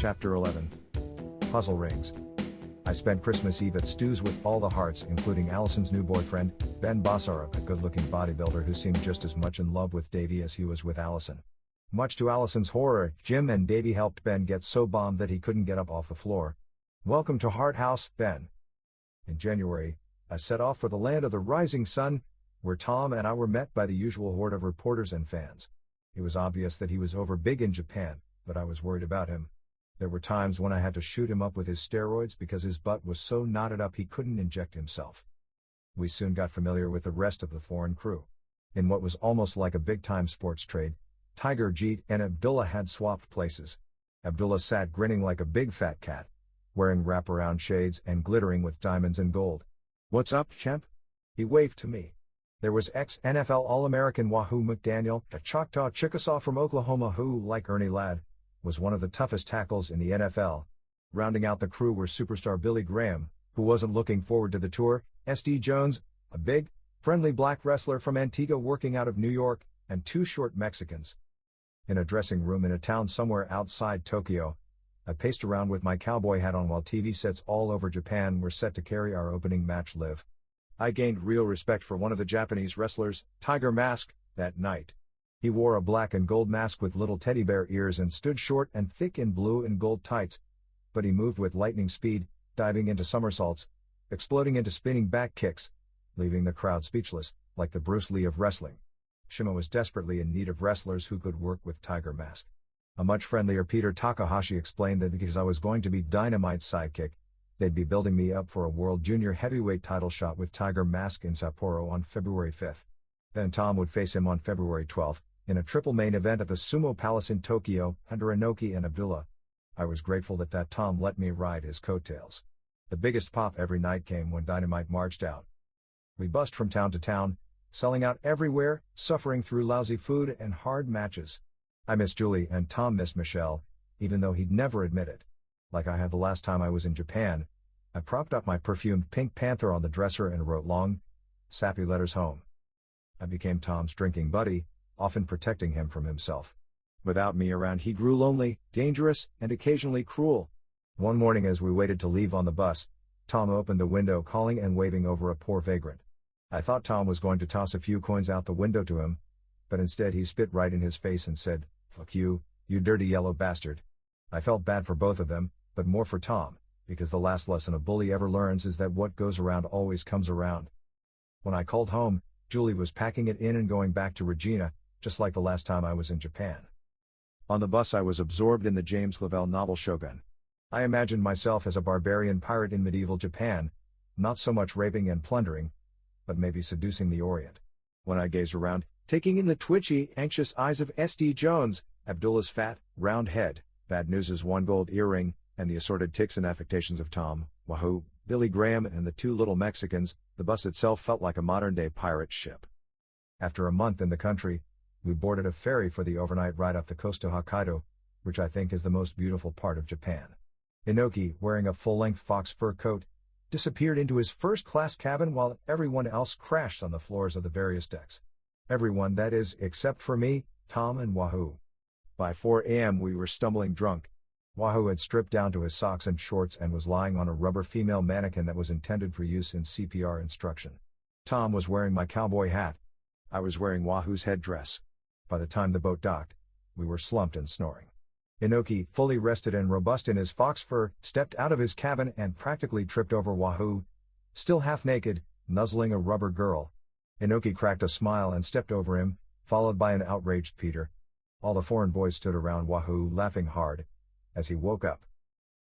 Chapter 11. Puzzle Rings. I spent Christmas Eve at Stu's with all the Harts, including Allison's new boyfriend, Ben Bossara, a good-looking bodybuilder who seemed just as much in love with Davey as he was with Allison. Much to Allison's horror, Jim and Davey helped Ben get so bombed that he couldn't get up off the floor. Welcome to Hart House, Ben. In January, I set off for the land of the rising sun, where Tom and I were met by the usual horde of reporters and fans. It was obvious that he was over big in Japan, but I was worried about him. There were times when I had to shoot him up with his steroids because his butt was so knotted up he couldn't inject himself. We soon got familiar with the rest of the foreign crew. In what was almost like a big-time sports trade, Tiger, Jeet, and Abdullah had swapped places. Abdullah sat grinning like a big fat cat, wearing wraparound shades and glittering with diamonds and gold. "What's up, champ?" He waved to me. There was ex-NFL All-American Wahoo McDaniel, a Choctaw Chickasaw from Oklahoma who, like Ernie Ladd, was one of the toughest tackles in the NFL. Rounding out the crew were superstar Billy Graham, who wasn't looking forward to the tour, SD Jones, a big, friendly black wrestler from Antigua working out of New York, and two short Mexicans. In a dressing room in a town somewhere outside Tokyo, I paced around with my cowboy hat on while TV sets all over Japan were set to carry our opening match live. I gained real respect for one of the Japanese wrestlers, Tiger Mask, that night. He wore a black and gold mask with little teddy bear ears and stood short and thick in blue and gold tights, but he moved with lightning speed, diving into somersaults, exploding into spinning back kicks, leaving the crowd speechless, like the Bruce Lee of wrestling. Shima was desperately in need of wrestlers who could work with Tiger Mask. A much friendlier Peter Takahashi explained that because I was going to be Dynamite's sidekick, they'd be building me up for a World Junior Heavyweight title shot with Tiger Mask in Sapporo on February 5th. Then Tom would face him on February 12th, in a triple main event at the Sumo Palace in Tokyo, under Inoki and Abdullah. I was grateful that Tom let me ride his coattails. The biggest pop every night came when Dynamite marched out. We bussed from town to town, selling out everywhere, suffering through lousy food and hard matches. I missed Julie and Tom missed Michelle, even though he'd never admit it. Like I had the last time I was in Japan, I propped up my perfumed Pink Panther on the dresser and wrote long, sappy letters home. I became Tom's drinking buddy, often protecting him from himself. Without me around he grew lonely, dangerous, and occasionally cruel. One morning as we waited to leave on the bus, Tom opened the window calling and waving over a poor vagrant. I thought Tom was going to toss a few coins out the window to him, but instead he spit right in his face and said, "Fuck you, you dirty yellow bastard." I felt bad for both of them, but more for Tom, because the last lesson a bully ever learns is that what goes around always comes around. When I called home, Julie was packing it in and going back to Regina, just like the last time I was in Japan. On the bus I was absorbed in the James Clavell novel Shogun. I imagined myself as a barbarian pirate in medieval Japan, not so much raping and plundering, but maybe seducing the Orient. When I gazed around, taking in the twitchy, anxious eyes of SD Jones, Abdullah's fat, round head, Bad News's one gold earring, and the assorted tics and affectations of Tom, Wahoo, Billy Graham and the two little Mexicans, the bus itself felt like a modern-day pirate ship. After a month in the country, we boarded a ferry for the overnight ride up the coast to Hokkaido, which I think is the most beautiful part of Japan. Inoki, wearing a full-length fox fur coat, disappeared into his first-class cabin while everyone else crashed on the floors of the various decks. Everyone, that is, except for me, Tom and Wahoo. By 4 a.m. we were stumbling drunk. Wahoo had stripped down to his socks and shorts and was lying on a rubber female mannequin that was intended for use in CPR instruction. Tom was wearing my cowboy hat. I was wearing Wahoo's headdress. By the time the boat docked, we were slumped and snoring. Inoki, fully rested and robust in his fox fur, stepped out of his cabin and practically tripped over Wahoo, still half naked, nuzzling a rubber girl. Inoki cracked a smile and stepped over him, followed by an outraged Peter. All the foreign boys stood around Wahoo laughing hard, as he woke up.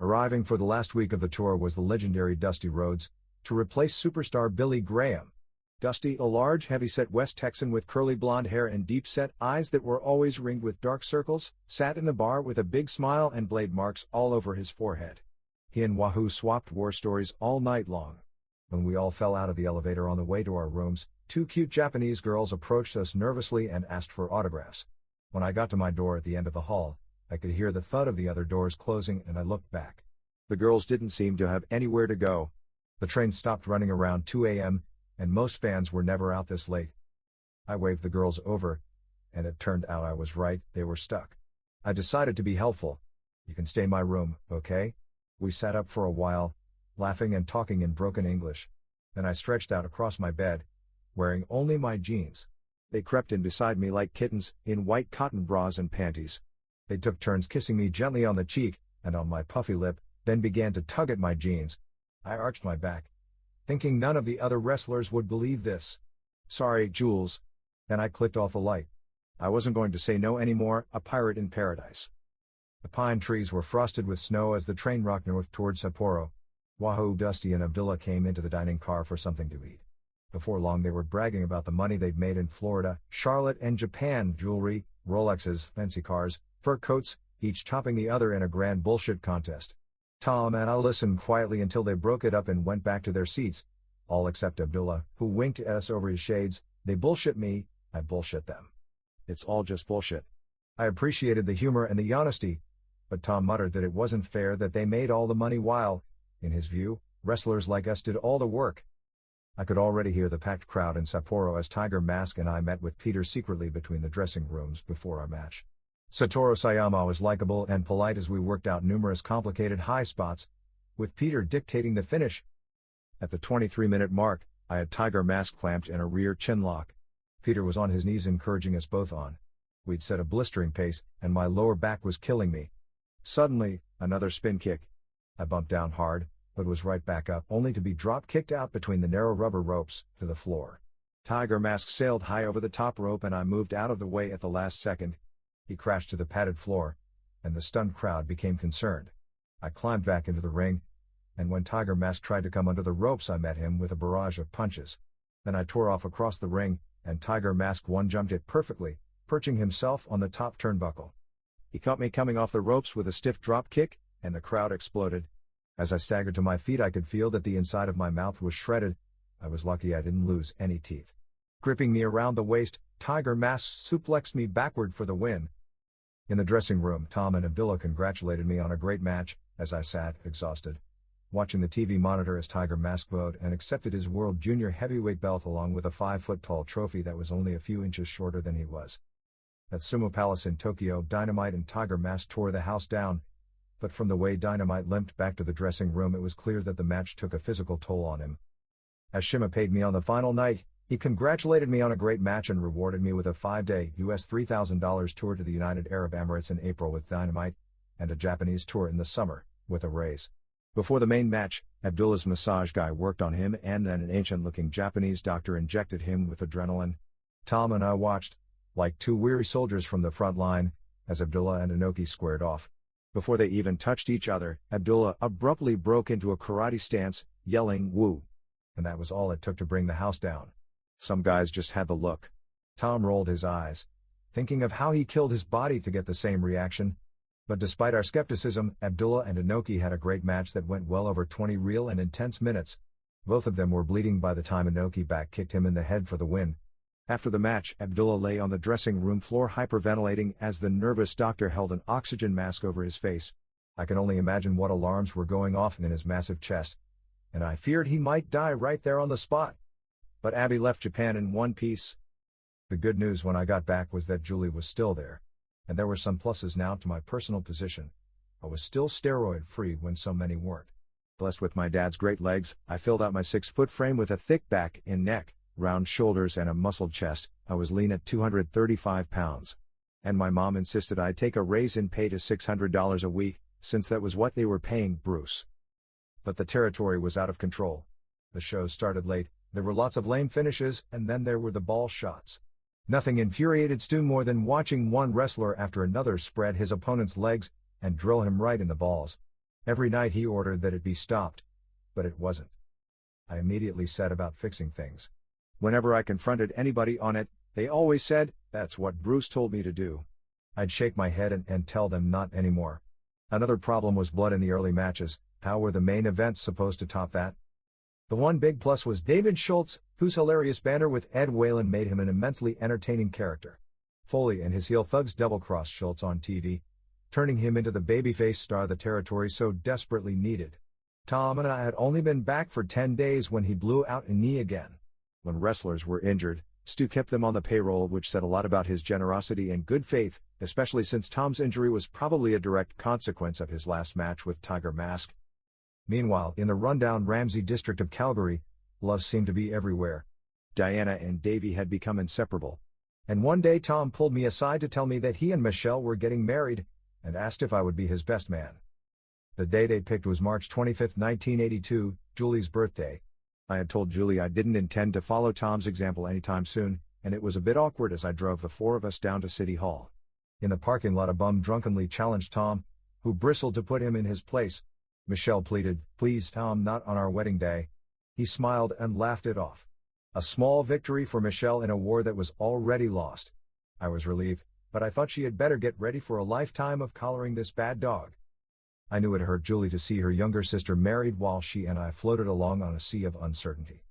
Arriving for the last week of the tour was the legendary Dusty Rhodes, to replace superstar Billy Graham. Dusty, a large, heavy-set West Texan with curly blonde hair and deep-set eyes that were always ringed with dark circles, sat in the bar with a big smile and blade marks all over his forehead. He and Wahoo swapped war stories all night long. When we all fell out of the elevator on the way to our rooms, two cute Japanese girls approached us nervously and asked for autographs. When I got to my door at the end of the hall, I could hear the thud of the other doors closing and I looked back. The girls didn't seem to have anywhere to go. The train stopped running around 2 a.m., and most fans were never out this late. I waved the girls over, and it turned out I was right, they were stuck. I decided to be helpful. You can stay in my room, okay? We sat up for a while, laughing and talking in broken English. Then I stretched out across my bed, wearing only my jeans. They crept in beside me like kittens, in white cotton bras and panties. They took turns kissing me gently on the cheek, and on my puffy lip, then began to tug at my jeans. I arched my back, thinking none of the other wrestlers would believe this. Sorry, Jules. Then I clicked off the light. I wasn't going to say no anymore, a pirate in paradise. The pine trees were frosted with snow as the train rocked north toward Sapporo. Wahoo, Dusty and Abdullah came into the dining car for something to eat. Before long they were bragging about the money they'd made in Florida, Charlotte and Japan, jewelry, Rolexes, fancy cars, fur coats, each topping the other in a grand bullshit contest. Tom and I listened quietly until they broke it up and went back to their seats, all except Abdullah, who winked at us over his shades. They bullshit me, I bullshit them. It's all just bullshit. I appreciated the humor and the honesty, but Tom muttered that it wasn't fair that they made all the money while, in his view, wrestlers like us did all the work. I could already hear the packed crowd in Sapporo as Tiger Mask and I met with Peter secretly between the dressing rooms before our match. Satoru Sayama was likable and polite as we worked out numerous complicated high spots, with Peter dictating the finish. At the 23-minute mark, I had Tiger Mask clamped in a rear chin lock. Peter was on his knees encouraging us both on. We'd set a blistering pace, and my lower back was killing me. Suddenly, another spin kick. I bumped down hard, but was right back up only to be drop-kicked out between the narrow rubber ropes, to the floor. Tiger Mask sailed high over the top rope and I moved out of the way at the last second. He crashed to the padded floor, and the stunned crowd became concerned. I climbed back into the ring, and when Tiger Mask tried to come under the ropes I met him with a barrage of punches. Then I tore off across the ring, and Tiger Mask one-jumped it perfectly, perching himself on the top turnbuckle. He caught me coming off the ropes with a stiff drop kick, and the crowd exploded. As I staggered to my feet I could feel that the inside of my mouth was shredded. I was lucky I didn't lose any teeth. Gripping me around the waist, Tiger Mask suplexed me backward for the win. In the dressing room, Tom and Abdullah congratulated me on a great match, as I sat, exhausted, watching the TV monitor as Tiger Mask bowed and accepted his World Junior Heavyweight belt along with a 5-foot-tall trophy that was only a few inches shorter than he was. At Sumo Palace in Tokyo, Dynamite and Tiger Mask tore the house down, but from the way Dynamite limped back to the dressing room it was clear that the match took a physical toll on him. As Shima paid me on the final night, he congratulated me on a great match and rewarded me with a 5-day US $3,000 tour to the United Arab Emirates in April with Dynamite, and a Japanese tour in the summer, with a raise. Before the main match, Abdullah's massage guy worked on him and then an ancient-looking Japanese doctor injected him with adrenaline. Tom and I watched, like two weary soldiers from the front line, as Abdullah and Inoki squared off. Before they even touched each other, Abdullah abruptly broke into a karate stance, yelling "woo." And that was all it took to bring the house down. Some guys just had the look. Tom rolled his eyes, thinking of how he killed his body to get the same reaction. But despite our skepticism, Abdullah and Inoki had a great match that went well over 20 real and intense minutes. Both of them were bleeding by the time Inoki back kicked him in the head for the win. After the match, Abdullah lay on the dressing room floor hyperventilating as the nervous doctor held an oxygen mask over his face. I can only imagine what alarms were going off in his massive chest, and I feared he might die right there on the spot. But Abby left Japan in one piece. The good news when I got back was that Julie was still there, and there were some pluses now to my personal position. I was still steroid-free when so many weren't. Blessed with my dad's great legs, I filled out my 6-foot frame with a thick back and neck, round shoulders and a muscled chest. I was lean at 235 pounds. And my mom insisted I take a raise in pay to $600 a week, since that was what they were paying Bruce. But the territory was out of control. The shows started late, there were lots of lame finishes, and then there were the ball shots. Nothing infuriated Stu more than watching one wrestler after another spread his opponent's legs and drill him right in the balls. Every night he ordered that it be stopped, but it wasn't. I immediately set about fixing things. Whenever I confronted anybody on it, they always said, "That's what Bruce told me to do." I'd shake my head and tell them not anymore. Another problem was blood in the early matches. How were the main events supposed to top that? The one big plus was David Schultz, whose hilarious banter with Ed Whalen made him an immensely entertaining character. Foley and his heel thugs double-crossed Schultz on TV, turning him into the babyface star the territory so desperately needed. Tom and I had only been back for 10 days when he blew out a knee again. When wrestlers were injured, Stu kept them on the payroll, which said a lot about his generosity and good faith, especially since Tom's injury was probably a direct consequence of his last match with Tiger Mask. Meanwhile, in the rundown Ramsey district of Calgary, love seemed to be everywhere. Diana and Davey had become inseparable. And one day Tom pulled me aside to tell me that he and Michelle were getting married, and asked if I would be his best man. The day they picked was March 25, 1982, Julie's birthday. I had told Julie I didn't intend to follow Tom's example anytime soon, and it was a bit awkward as I drove the four of us down to City Hall. In the parking lot, a bum drunkenly challenged Tom, who bristled to put him in his place. Michelle pleaded, "Please, Tom, not on our wedding day." He smiled and laughed it off. A small victory for Michelle in a war that was already lost. I was relieved, but I thought she had better get ready for a lifetime of collaring this bad dog. I knew it hurt Julie to see her younger sister married while she and I floated along on a sea of uncertainty.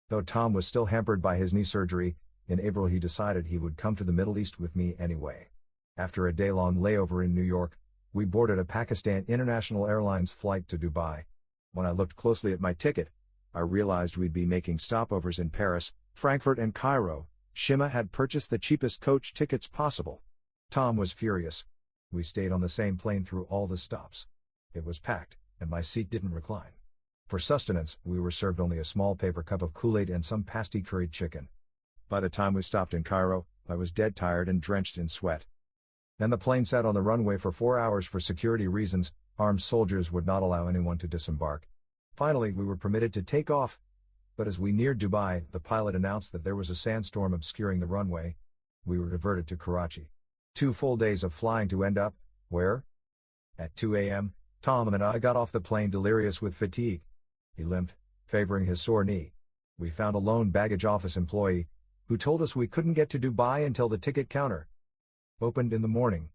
Though Tom was still hampered by his knee surgery, in April he decided he would come to the Middle East with me anyway. After a day-long layover in New York, we boarded a Pakistan International Airlines flight to Dubai. When I looked closely at my ticket, I realized we'd be making stopovers in Paris, Frankfurt and Cairo. Shima had purchased the cheapest coach tickets possible. Tom was furious. We stayed on the same plane through all the stops. It was packed, and my seat didn't recline. For sustenance, we were served only a small paper cup of Kool-Aid and some pasty curried chicken. By the time we stopped in Cairo, I was dead tired and drenched in sweat. Then the plane sat on the runway for 4 hours for security reasons. Armed soldiers would not allow anyone to disembark. Finally, we were permitted to take off, but as we neared Dubai, the pilot announced that there was a sandstorm obscuring the runway. We were diverted to Karachi. 2 full days of flying to end up, where? At 2 a.m., Tom and I got off the plane delirious with fatigue. He limped, favoring his sore knee. We found a lone baggage office employee, who told us we couldn't get to Dubai until the ticket counter opened in the morning.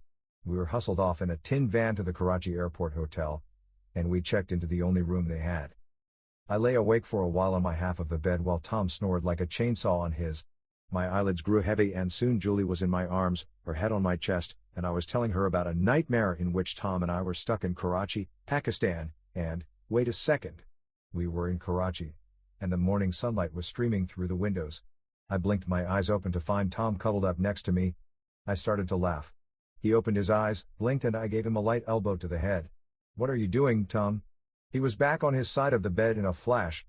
We were hustled off in a tin van to the Karachi airport hotel, and we checked into the only room they had. I lay awake for a while on my half of the bed while Tom snored like a chainsaw on his. My eyelids grew heavy and soon Julie was in my arms, her head on my chest, and I was telling her about a nightmare in which Tom and I were stuck in Karachi, Pakistan, and, wait a second. We were in Karachi, and the morning sunlight was streaming through the windows. I blinked my eyes open to find Tom cuddled up next to me. I started to laugh. He opened his eyes, blinked, and I gave him a light elbow to the head. "What are you doing, Tom?" He was back on his side of the bed in a flash.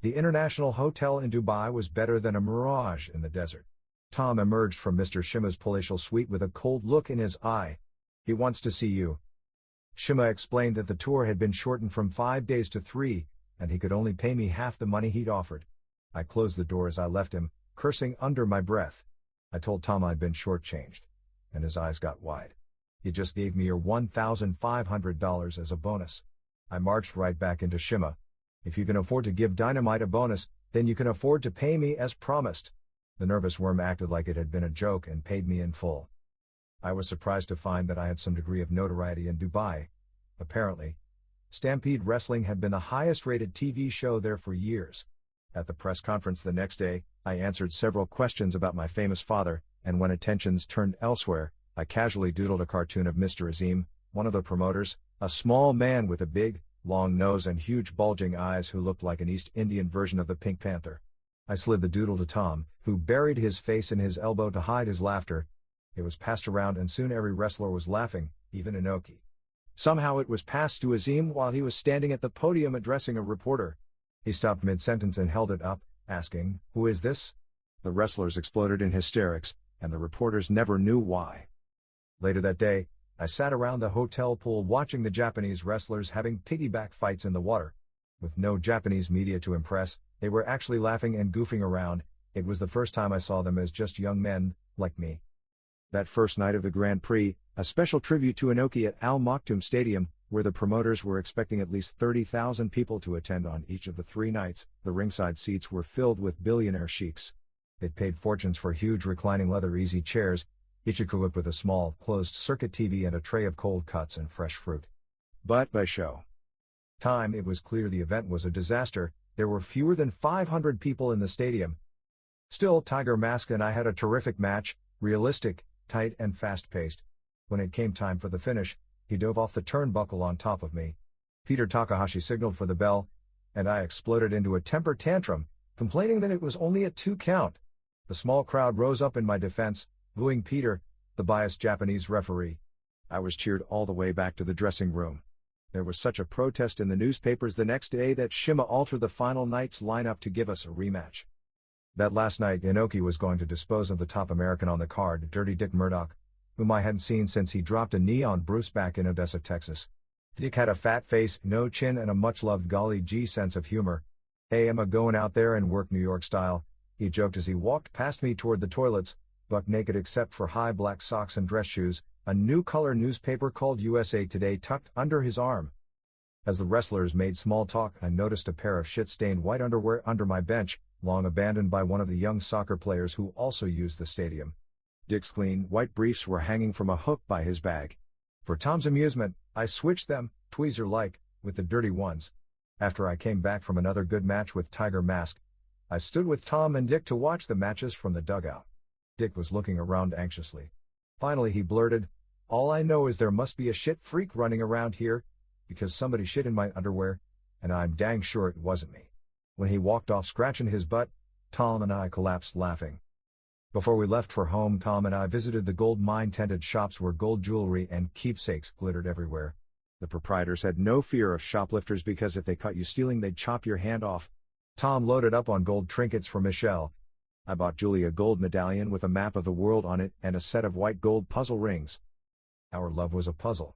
The International Hotel in Dubai was better than a mirage in the desert. Tom emerged from Mr. Shima's palatial suite with a cold look in his eye. "He wants to see you." Shima explained that the tour had been shortened from 5 days to 3, and he could only pay me half the money he'd offered. I closed the door as I left him, cursing under my breath. I told Tom I'd been shortchanged, and his eyes got wide. "You just gave me your $1,500 as a bonus." I marched right back into Shima. "If you can afford to give Dynamite a bonus, then you can afford to pay me as promised." The nervous worm acted like it had been a joke and paid me in full. I was surprised to find that I had some degree of notoriety in Dubai. Apparently, Stampede Wrestling had been the highest-rated TV show there for years. At the press conference the next day, I answered several questions about my famous father, and when attentions turned elsewhere, I casually doodled a cartoon of Mr. Azim, one of the promoters, a small man with a big, long nose and huge bulging eyes who looked like an East Indian version of the Pink Panther. I slid the doodle to Tom, who buried his face in his elbow to hide his laughter. It was passed around and soon every wrestler was laughing, even Inoki. Somehow it was passed to Azim while he was standing at the podium addressing a reporter. He stopped mid-sentence and held it up, asking, "Who is this?" The wrestlers exploded in hysterics, and the reporters never knew why. Later that day, I sat around the hotel pool watching the Japanese wrestlers having piggyback fights in the water. With no Japanese media to impress, they were actually laughing and goofing around. It was the first time I saw them as just young men, like me. That first night of the Grand Prix, a special tribute to Inoki at Al Maktoum Stadium, where the promoters were expecting at least 30,000 people to attend on each of the 3 nights, the ringside seats were filled with billionaire sheiks. They'd paid fortunes for huge reclining leather easy chairs, each equipped with a small, closed-circuit TV and a tray of cold cuts and fresh fruit. But by show time, it was clear the event was a disaster. There were fewer than 500 people in the stadium. Still, Tiger Mask and I had a terrific match, realistic, tight and fast-paced. When it came time for the finish, he dove off the turnbuckle on top of me. Peter Takahashi signaled for the bell, and I exploded into a temper tantrum, complaining that it was only a 2 count. The small crowd rose up in my defense, booing Peter, the biased Japanese referee. I was cheered all the way back to the dressing room. There was such a protest in the newspapers the next day that Shima altered the final night's lineup to give us a rematch. That last night Inoki was going to dispose of the top American on the card, Dirty Dick Murdoch, whom I hadn't seen since he dropped a knee on Bruce back in Odessa, Texas. Dick had a fat face, no chin and a much-loved golly gee sense of humor. "Hey, I'm a-going out there and work New York style," he joked as he walked past me toward the toilets, buck naked except for high black socks and dress shoes, a new color newspaper called USA Today tucked under his arm. As the wrestlers made small talk, I noticed a pair of shit-stained white underwear under my bench, long abandoned by one of the young soccer players who also used the stadium. Dick's clean, white briefs were hanging from a hook by his bag. For Tom's amusement, I switched them, tweezer-like, with the dirty ones. After I came back from another good match with Tiger Mask, I stood with Tom and Dick to watch the matches from the dugout. Dick was looking around anxiously. Finally he blurted, "All I know is there must be a shit freak running around here, because somebody shit in my underwear, and I'm dang sure it wasn't me." When he walked off scratching his butt, Tom and I collapsed laughing. Before we left for home, Tom and I visited the gold mine-tented shops where gold jewelry and keepsakes glittered everywhere. The proprietors had no fear of shoplifters because if they caught you stealing they'd chop your hand off. Tom loaded up on gold trinkets for Michelle. I bought Julie a gold medallion with a map of the world on it and a set of white gold puzzle rings. Our love was a puzzle.